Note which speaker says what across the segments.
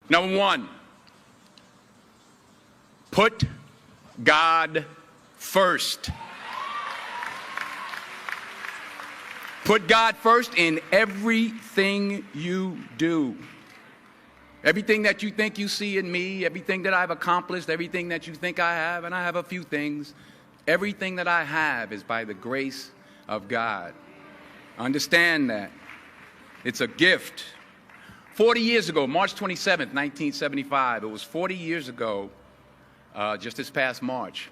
Speaker 1: Number one, put God first. Put God first in everything you do. Everything that you think you see in me, everything that I've accomplished, everything that you think I have, and I have a few things, everything that I have is by the grace of God. Understand that. It's a gift. 40 years ago, March 27th, 1975, it was 40 years ago, just this past March,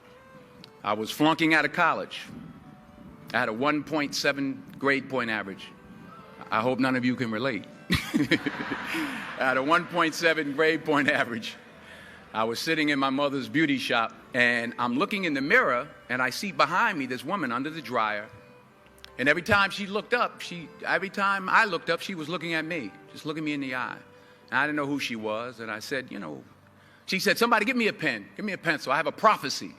Speaker 1: I was flunking out of college. I had a 1.7 grade point average. I hope none of you can relate. I had a 1.7 grade point average. I was sitting in my mother's beauty shop, and I'm looking in the mirror, and I see behind me this woman under the dryer. And every time she looked up, every time I looked up, she was looking at me, just looking me in the eye. And I didn't know who she was, and I said, she said, somebody give me a pen, give me a pencil. I have a prophecy.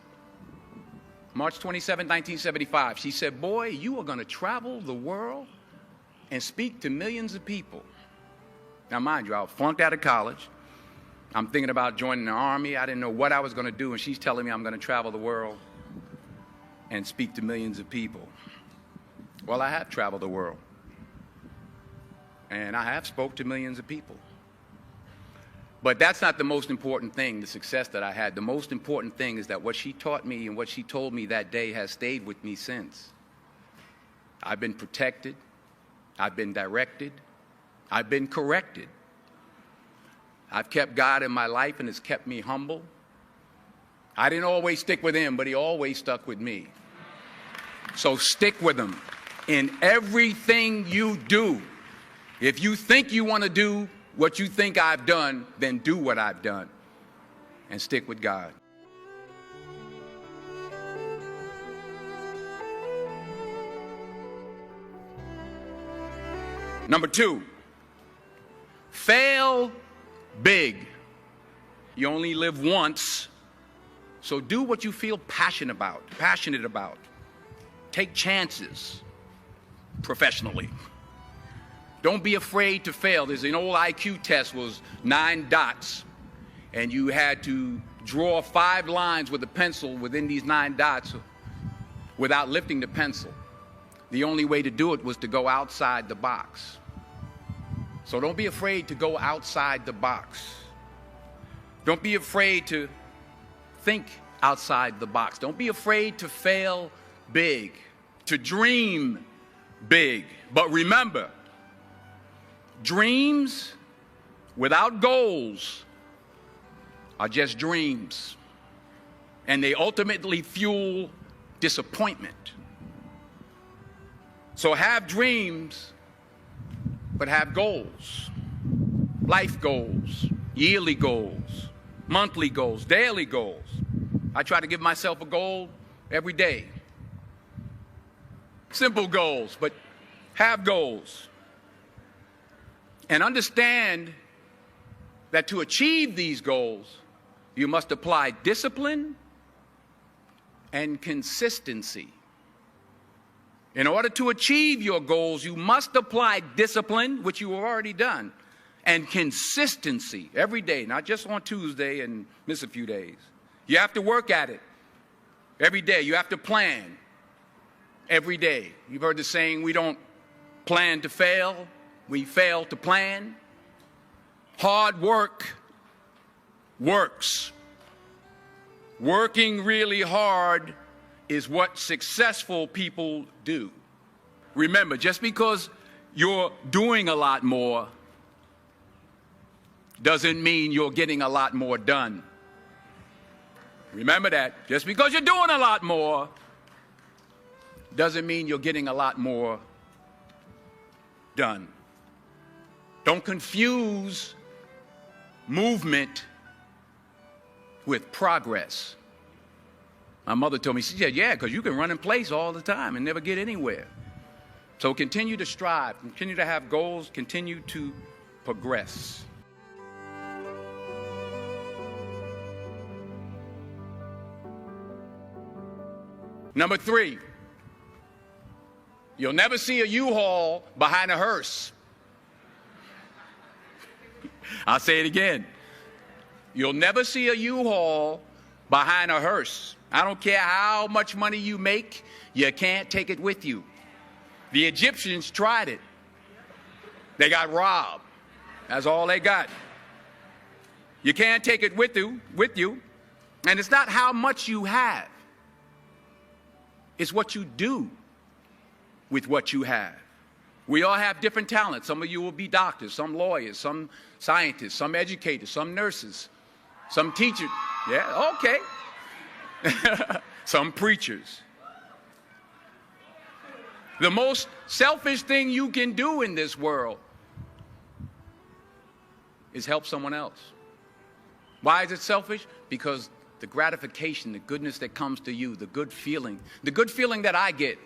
Speaker 1: March 27, 1975, she said, boy, you are going to travel the world and speak to millions of people. Now, mind you, I was flunked out of college. I'm thinking about joining the Army. I didn't know what I was going to do, and she's telling me I'm going to travel the world and speak to millions of people. Well, I have traveled the world, and I have spoke to millions of people. But that's not the most important thing, the success that I had. The most important thing is that what she taught me and what she told me that day has stayed with me since. I've been protected. I've been directed. I've been corrected. I've kept God in my life, and it's kept me humble. I didn't always stick with him, but he always stuck with me. So stick with him in everything you do. If you think you want to do what you think I've done, then do what I've done and stick with God. Number two, fail big. You only live once, so do what you feel passionate about. Take chances professionally. Don't be afraid to fail. There's an old IQ test, was 9 dots, and you had to draw 5 lines with a pencil within these 9 dots without lifting the pencil. The only way to do it was to go outside the box. So don't be afraid to go outside the box. Don't be afraid to think outside the box. Don't be afraid to fail big, to dream big. But remember, dreams without goals are just dreams, and they ultimately fuel disappointment. So have dreams, but have goals. Life goals, yearly goals, monthly goals, daily goals. I try to give myself a goal every day. Simple goals, but have goals. And understand that to achieve these goals, you must apply discipline and consistency. In order to achieve your goals, you must apply discipline, which you have already done, and consistency every day, not just on Tuesday and miss a few days. You have to work at it every day. You have to plan every day. You've heard the saying, we don't plan to fail, we fail to plan. Hard work works. Working really hard is what successful people do. Remember, just because you're doing a lot more doesn't mean you're getting a lot more done. Remember that. Just because you're doing a lot more doesn't mean you're getting a lot more done. Don't confuse movement with progress. My mother told me, she said, yeah, because you can run in place all the time and never get anywhere. So continue to strive, continue to have goals, continue to progress. Number 3, you'll never see a U-Haul behind a hearse. I'll say it again. You'll never see a U-Haul behind a hearse. I don't care how much money you make, you can't take it with you. The Egyptians tried it. They got robbed. That's all they got. You can't take it with you. And it's not how much you have. It's what you do with what you have. We all have different talents. Some of you will be doctors, some lawyers, some scientists, some educators, some nurses, some teachers. Yeah, okay. Some preachers. The most selfish thing you can do in this world is help someone else. Why is it selfish? Because the gratification, the goodness that comes to you, the good feeling that I get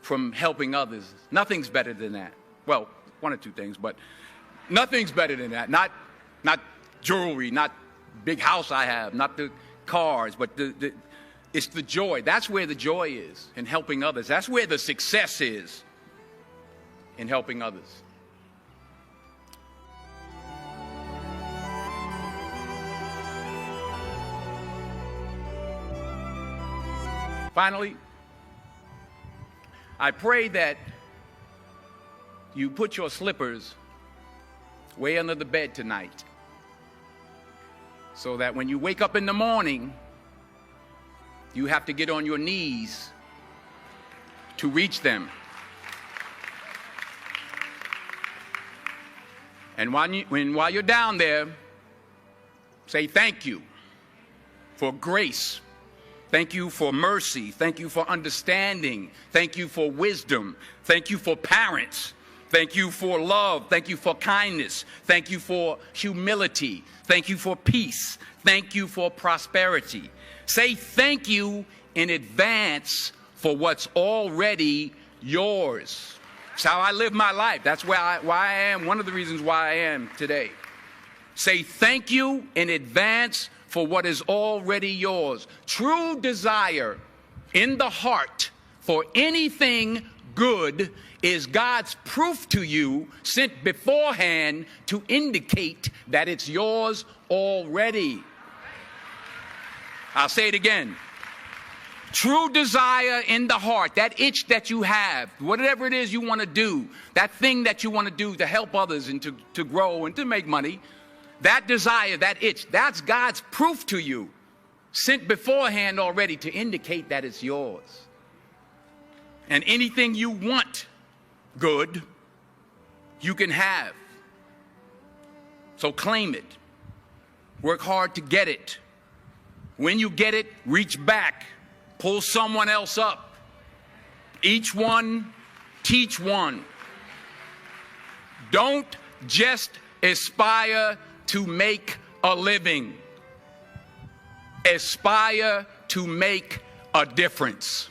Speaker 1: from helping others, nothing's better than that. Well, one or two things, but nothing's better than that. Not jewelry, not big house I have, not the cars, but it's the joy. That's where the joy is, in helping others. That's where the success is, in helping others. Finally, I pray that you put your slippers way under the bed tonight, so that when you wake up in the morning, you have to get on your knees to reach them. And while you're down there, say thank you for grace. Thank you for mercy. Thank you for understanding. Thank you for wisdom. Thank you for parents. Thank you for love. Thank you for kindness. Thank you for humility. Thank you for peace. Thank you for prosperity. Say thank you in advance for what's already yours. It's how I live my life. That's why I am, one of the reasons why I am today. Say thank you in advance for what is already yours. True desire in the heart for anything good is God's proof to you, sent beforehand to indicate that it's yours already. I'll say it again. True desire in the heart, that itch that you have, whatever it is you want to do, that thing that you want to do to help others and to grow and to make money, that desire, that itch, that's God's proof to you, sent beforehand already to indicate that it's yours. And anything you want good, you can have. So claim it. Work hard to get it. When you get it, reach back. Pull someone else up. Each one, teach one. Don't just aspire to make a living. Aspire to make a difference.